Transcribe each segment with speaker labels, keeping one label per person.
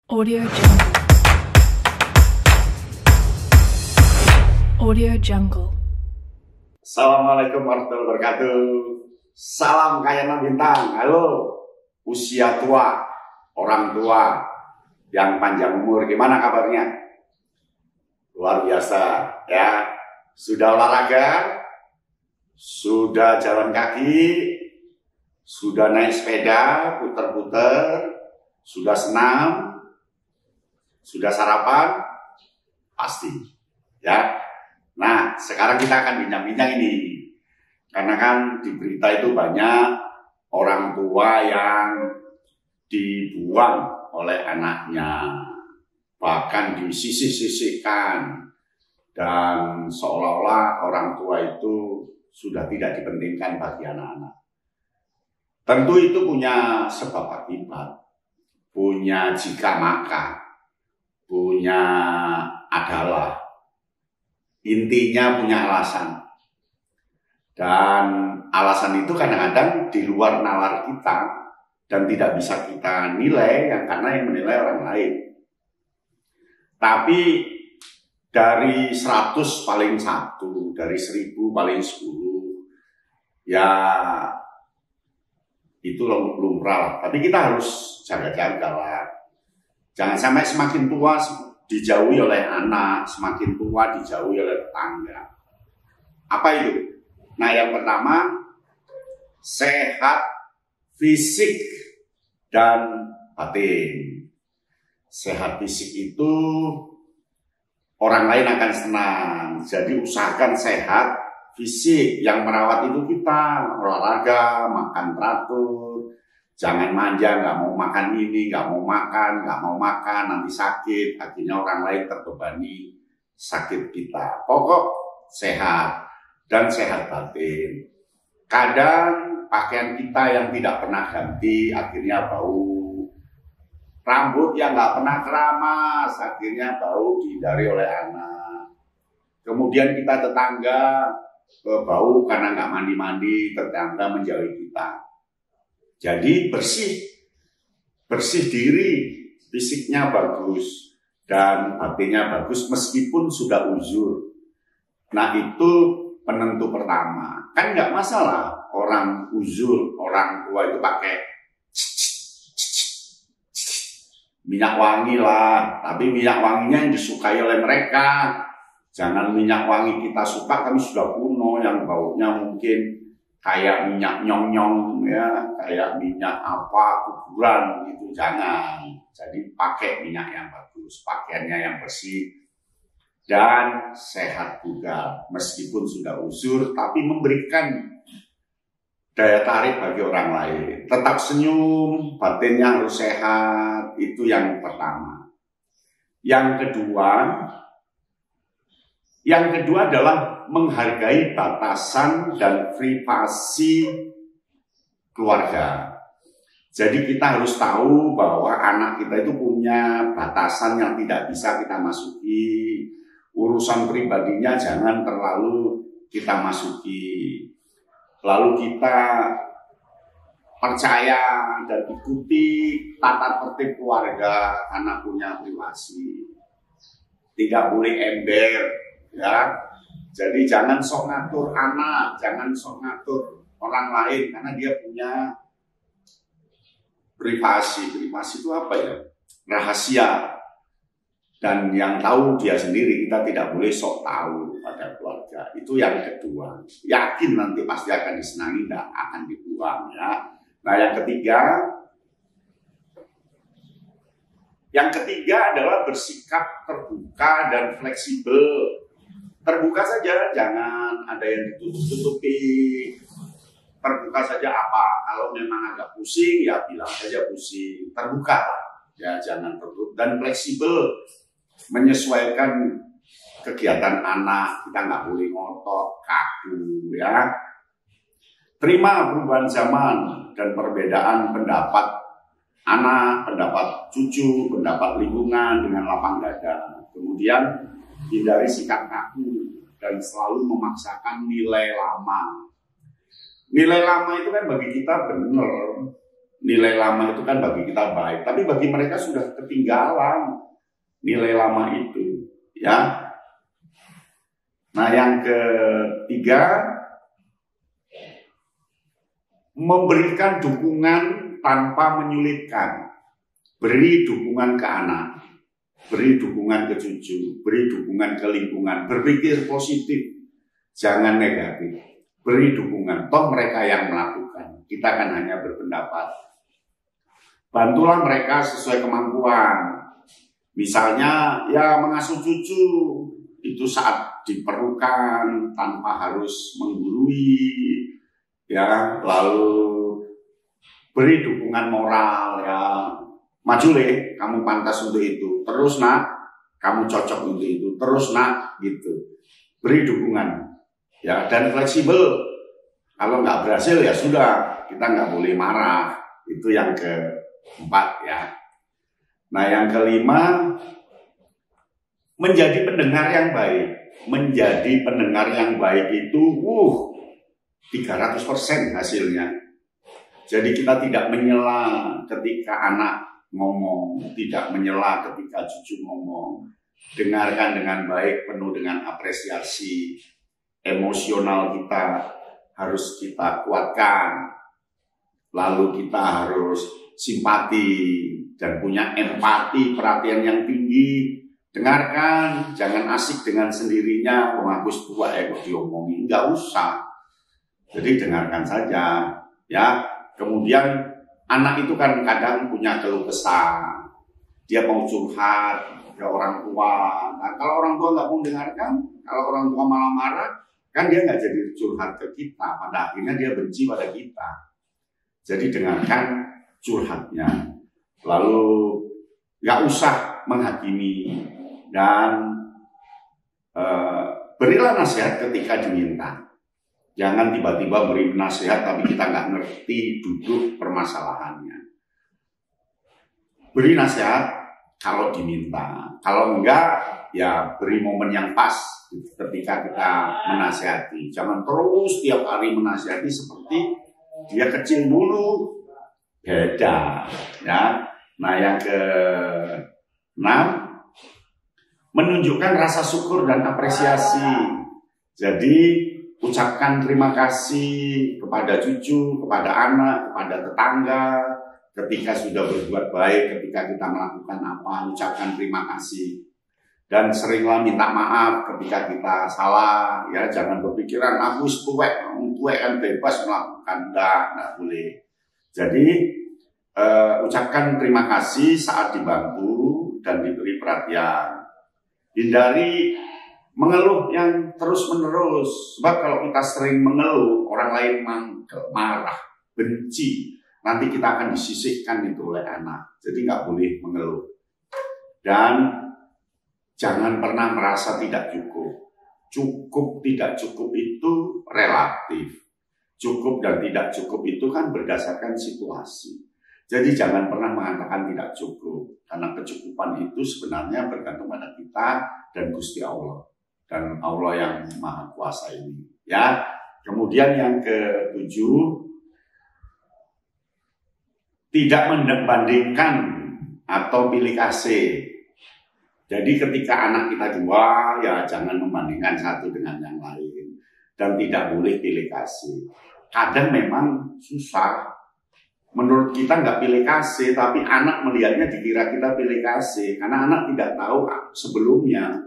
Speaker 1: Audio Jungle. Audio Jungle.
Speaker 2: Assalamualaikum warahmatullahi wabarakatuh. Salam Kayana Bintang. Halo, usia tua, orang tua yang panjang umur, gimana kabarnya? Luar biasa ya. Sudah olahraga, sudah jalan kaki, sudah naik sepeda, puter-puter, sudah senam, sudah sarapan, pasti ya. Nah, sekarang kita akan bincang-bincang ini. Karena kan di berita itu banyak orang tua yang dibuang oleh anaknya, bahkan disisih-sisihkan, dan seolah-olah orang tua itu sudah tidak dipentingkan bagi anak-anak. Tentu itu punya sebab akibat, punya jika maka, punya adalah, intinya punya alasan. Dan alasan itu kadang-kadang di luar nalar kita dan tidak bisa kita nilai, karena yang menilai orang lain. Tapi dari 100 paling 1, dari 1000 paling 10, ya itu lumrah. Tapi kita harus jaga-jaga lah. Jangan sampai semakin tua dijauhi oleh anak, semakin tua dijauhi oleh tetangga. Apa itu? Nah, yang pertama, sehat fisik dan batin. Sehat fisik itu orang lain akan senang. Jadi usahakan sehat fisik. Yang merawat itu kita, olahraga, makan teratur. Jangan manja, nggak mau makan ini, nggak mau makan, nanti sakit. Akhirnya orang lain terbebani sakit kita. Pokok sehat dan sehat batin. Kadang pakaian kita yang tidak pernah ganti akhirnya bau. Rambut yang nggak pernah keramas akhirnya bau, dihindari oleh anak. Kemudian kita tetangga bau karena nggak mandi-mandi, tetangga menjauhi kita. Jadi bersih diri, fisiknya bagus dan batinnya bagus meskipun sudah uzur. Nah, itu penentu pertama. Kan nggak masalah orang uzur, orang tua itu pakai minyak wangi lah, tapi minyak wanginya yang disukai oleh mereka. Jangan minyak wangi kita suka tapi sudah kuno, yang baunya mungkin kayak minyak nyong-nyong ya, kayak minyak apa kuburan, itu jangan. Jadi pakai minyak yang bagus, pakaiannya yang bersih dan sehat juga, meskipun sudah uzur tapi memberikan daya tarik bagi orang lain. Tetap senyum, batinnya harus sehat, itu yang pertama. Yang kedua adalah menghargai batasan dan privasi keluarga. Jadi kita harus tahu bahwa anak kita itu punya batasan yang tidak bisa kita masuki. Urusan pribadinya jangan terlalu kita masuki. Lalu kita percaya dan ikuti tata tertib keluarga karena punya privasi. Tidak boleh ember, ya. Jadi jangan sok ngatur anak, jangan sok ngatur orang lain karena dia punya privasi. Privasi itu apa ya? Rahasia. Dan yang tahu dia sendiri, kita tidak boleh sok tahu pada keluarga. Itu yang kedua. Yakin nanti pasti akan disenangi, tidak akan dibuang ya. Nah, yang ketiga adalah bersikap terbuka dan fleksibel. Terbuka saja, jangan ada yang ditutup-tutupi. Terbuka saja apa? Kalau memang agak pusing, ya bilang saja pusing. Terbuka, ya jangan tertutup. Dan fleksibel, menyesuaikan kegiatan anak. Kita nggak boleh ngotot, kaku, ya. Terima perubahan zaman dan perbedaan pendapat anak, pendapat cucu, pendapat lingkungan dengan lapang dada. Kemudian hindari sikap kaku dan selalu memaksakan nilai lama. Nilai lama itu kan bagi kita benar, nilai lama itu kan bagi kita baik, tapi bagi mereka sudah ketinggalan nilai lama itu, ya. Nah, yang ketiga, memberikan dukungan tanpa menyulitkan. Beri dukungan ke anak, beri dukungan ke cucu, beri dukungan ke lingkungan, berpikir positif, jangan negatif. Beri dukungan, toh mereka yang melakukan, kita kan hanya berpendapat. Bantulah mereka sesuai kemampuan. Misalnya ya mengasuh cucu itu saat diperlukan tanpa harus menggurui, ya, lalu beri dukungan moral, ya, maju le, kamu pantas untuk itu, terus nak, kamu cocok untuk itu, terus nak, gitu. Beri dukungan, ya, dan fleksibel. Kalau nggak berhasil ya sudah, kita nggak boleh marah. Itu yang keempat, ya. Nah, yang kelima, menjadi pendengar yang baik. Menjadi pendengar yang baik itu 300% hasilnya. Jadi kita tidak menyela ketika anak ngomong, tidak menyela ketika cucu ngomong. Dengarkan dengan baik, penuh dengan apresiasi. Emosional kita harus kita kuatkan. Lalu kita harus simpati dan punya empati, perhatian yang tinggi. Dengarkan, jangan asik dengan sendirinya. Aku tua kok diomongin, nggak usah. Jadi dengarkan saja, ya. Kemudian anak itu kan kadang punya keluh kesah, dia mau curhat ke orang tua. Nah, kalau orang tua nggak mau dengarkan, kalau orang tua malah marah, kan dia nggak jadi curhat ke kita. Pada akhirnya dia benci pada kita. Jadi dengarkan curhatnya, lalu nggak usah menghakimi dan berilah nasihat ketika diminta. Jangan tiba-tiba beri nasihat tapi kita nggak ngerti duduk permasalahannya. Beri nasihat kalau diminta. Kalau enggak, ya beri momen yang pas ketika kita menasihati. Jangan terus tiap hari menasihati seperti dia kecil dulu. Beda, ya. Nah, yang ke-6, menunjukkan rasa syukur dan apresiasi. Jadi ucapkan terima kasih kepada cucu, kepada anak, kepada tetangga, ketika sudah berbuat baik, ketika kita melakukan apa, ucapkan terima kasih. Dan seringlah minta maaf ketika kita salah, ya, jangan berpikiran aku tuwek kan bebas melakukan, enggak boleh. Jadi ucapkan terima kasih saat dibantu dan diberi perhatian. Hindari mengeluh yang terus-menerus. Sebab kalau kita sering mengeluh, orang lain marah, benci. Nanti kita akan disisihkan itu oleh anak. Jadi nggak boleh mengeluh. Dan jangan pernah merasa tidak cukup. Cukup, tidak cukup itu relatif. Cukup dan tidak cukup itu kan berdasarkan situasi. Jadi jangan pernah mengatakan tidak cukup. Karena kecukupan itu sebenarnya bergantung pada kita dan Gusti Allah. Dan Allah yang Maha Kuasa ini, ya. Kemudian yang ke-7, tidak membandingkan atau pilih kasih. Jadi ketika anak kita dua, ya jangan membandingkan satu dengan yang lain. Dan tidak boleh pilih kasih. Kadang memang susah. Menurut kita nggak pilih kasih, tapi anak melihatnya dikira kita pilih kasih. Karena anak tidak tahu sebelumnya.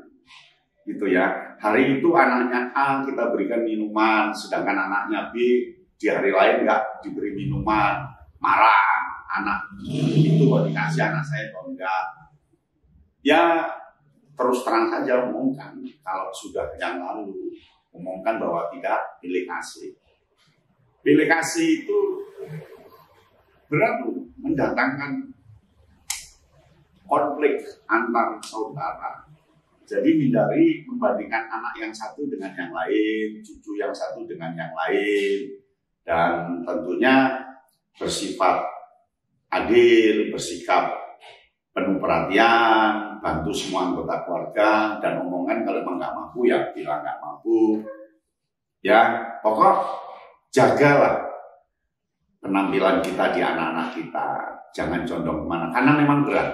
Speaker 2: Gitu ya, hari itu anaknya A kita berikan minuman, sedangkan anaknya B di hari lain nggak diberi minuman, marah anak itu kok dikasih anak saya kok enggak. Ya terus terang saja umumkan, kalau sudah yang lalu umumkan bahwa tidak pilih kasih. Pilih kasih itu berat, mendatangkan konflik antar saudara. Jadi hindari membandingkan anak yang satu dengan yang lain, cucu yang satu dengan yang lain. Dan tentunya bersifat adil, bersikap penuh perhatian, bantu semua anggota keluarga, dan omongan kalau memang nggak mampu ya bilang nggak mampu. Ya, pokok jagalah penampilan kita di anak-anak kita. Jangan condong kemana, karena memang berat.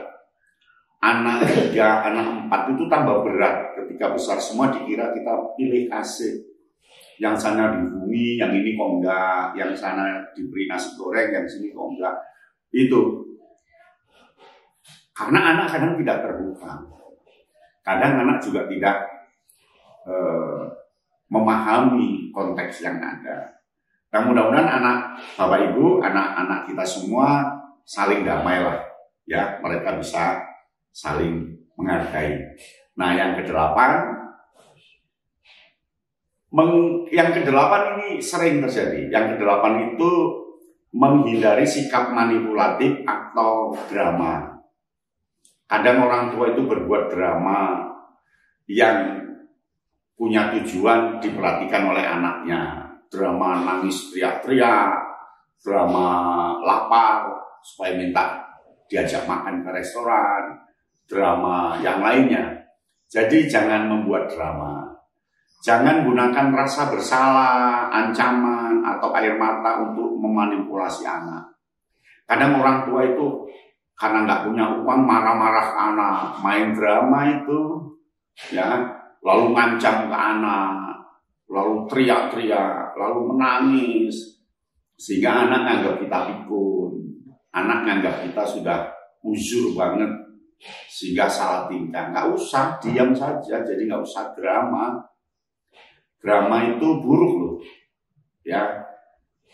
Speaker 2: Anak 3, anak 4 itu tambah berat. Ketika besar semua dikira kita pilih kasih. Yang sana dihubungi, yang ini kok enggak. Yang sana diberi nasi goreng, yang sini kok enggak. Itu. Karena anak kadang tidak terbuka. Kadang anak juga tidak memahami konteks yang ada. Dan mudah-mudahan anak Bapak Ibu, anak-anak kita semua saling damai lah. Ya, mereka bisa saling menghargai. Nah, yang kedelapan ini sering terjadi. Yang kedelapan itu menghindari sikap manipulatif atau drama. Kadang orang tua itu berbuat drama yang punya tujuan diperhatikan oleh anaknya. Drama nangis teriak-teriak, drama lapar supaya minta diajak makan ke restoran, drama yang lainnya. Jadi jangan membuat drama. Jangan gunakan rasa bersalah, ancaman, atau air mata untuk memanipulasi anak. Kadang orang tua itu karena nggak punya uang marah-marah ke anak, main drama itu, ya, lalu ngancam ke anak, lalu teriak-teriak, lalu menangis, sehingga anak nganggap kita pikun, anak nganggap kita sudah uzur banget, sehingga salah tingkah. Nggak usah, diam saja, jadi nggak usah drama. Drama itu buruk loh, ya.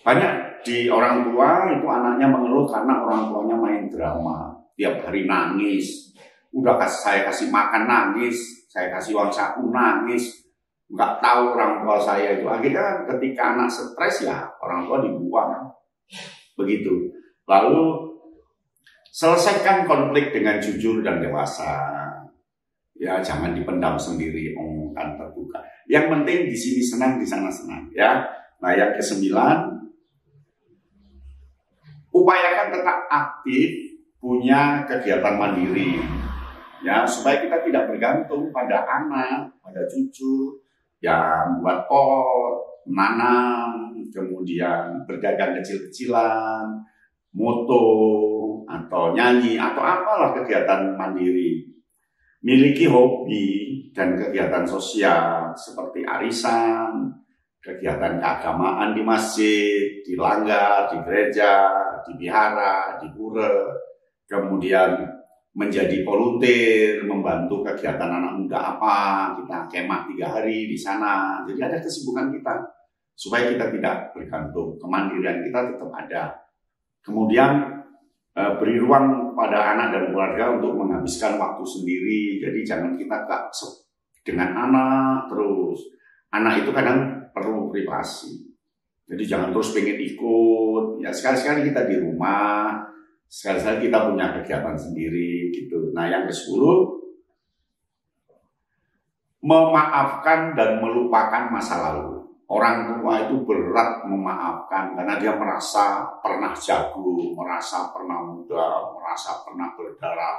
Speaker 2: Banyak di orang tua itu anaknya mengeluh karena orang tuanya main drama, tiap hari nangis. Udah saya kasih makan nangis, saya kasih uang saku nangis, nggak tahu orang tua saya itu. Akhirnya ketika anak stres ya orang tua dibuang, begitu. Lalu selesaikan konflik dengan jujur dan dewasa. Ya, jangan dipendam sendiri, omongan terbuka. Yang penting di sini senang, di sana senang, ya. Nah, yang ke-9, upayakan tetap aktif, punya kegiatan mandiri, ya, supaya kita tidak bergantung pada anak, pada cucu, yang buat pot, nanam, kemudian berdagang kecil-kecilan, moto, atau nyanyi, atau apalah kegiatan mandiri. Miliki hobi dan kegiatan sosial seperti arisan, kegiatan keagamaan di masjid, di langgar, di gereja, di vihara, di pura, kemudian menjadi volunteer, membantu kegiatan anak muda apa, kita kemah 3 hari di sana. Jadi ada kesibukan kita, supaya kita tidak bergantung, kemandirian kita tetap ada. Kemudian beri ruang pada anak dan keluarga untuk menghabiskan waktu sendiri. Jadi jangan kita dengan anak terus. Anak itu kadang perlu privasi. Jadi jangan terus pengen ikut. Ya sekali-sekali kita di rumah, sekali-sekali kita punya kegiatan sendiri gitu. Nah, yang ke-10, memaafkan dan melupakan masa lalu. Orang tua itu berat memaafkan karena dia merasa pernah jago, merasa pernah muda, merasa pernah berdarah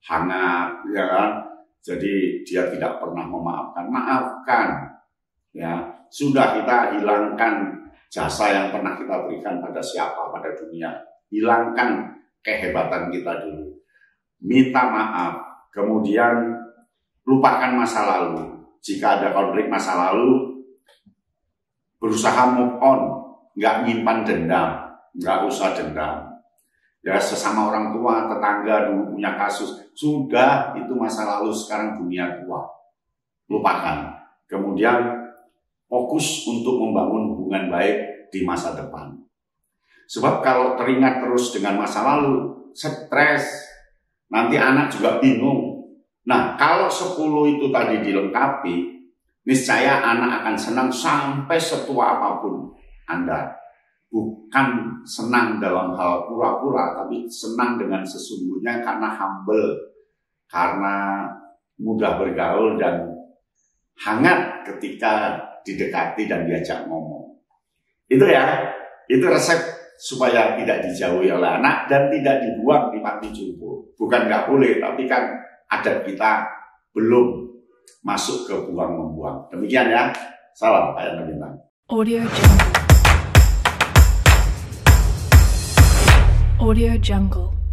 Speaker 2: hangat, ya kan? Jadi dia tidak pernah memaafkan. Maafkan, ya. Sudah kita hilangkan jasa yang pernah kita berikan pada siapa, pada dunia. Hilangkan kehebatan kita dulu. Minta maaf, kemudian lupakan masa lalu. Jika ada konflik masa lalu, berusaha move on, nggak nyimpan dendam, nggak usah dendam. Ya, sesama orang tua, tetangga dulu punya kasus, sudah itu masa lalu, sekarang dunia tua, lupakan. Kemudian fokus untuk membangun hubungan baik di masa depan. Sebab kalau teringat terus dengan masa lalu, stres, nanti anak juga bingung. Nah, kalau 10 itu tadi dilengkapi, niscaya anak akan senang sampai setua apapun Anda. Bukan senang dalam hal pura-pura, tapi senang dengan sesungguhnya karena humble, karena mudah bergaul dan hangat ketika didekati dan diajak ngomong. Itu ya, itu resep supaya tidak dijauhi oleh anak dan tidak dibuang di panti jompo. Bukan nggak boleh, tapi kan adat kita belum masuk ke buang-membuang. Demikian ya. Salam Pak Bintang.
Speaker 1: Audio Jungle. Audio Jungle.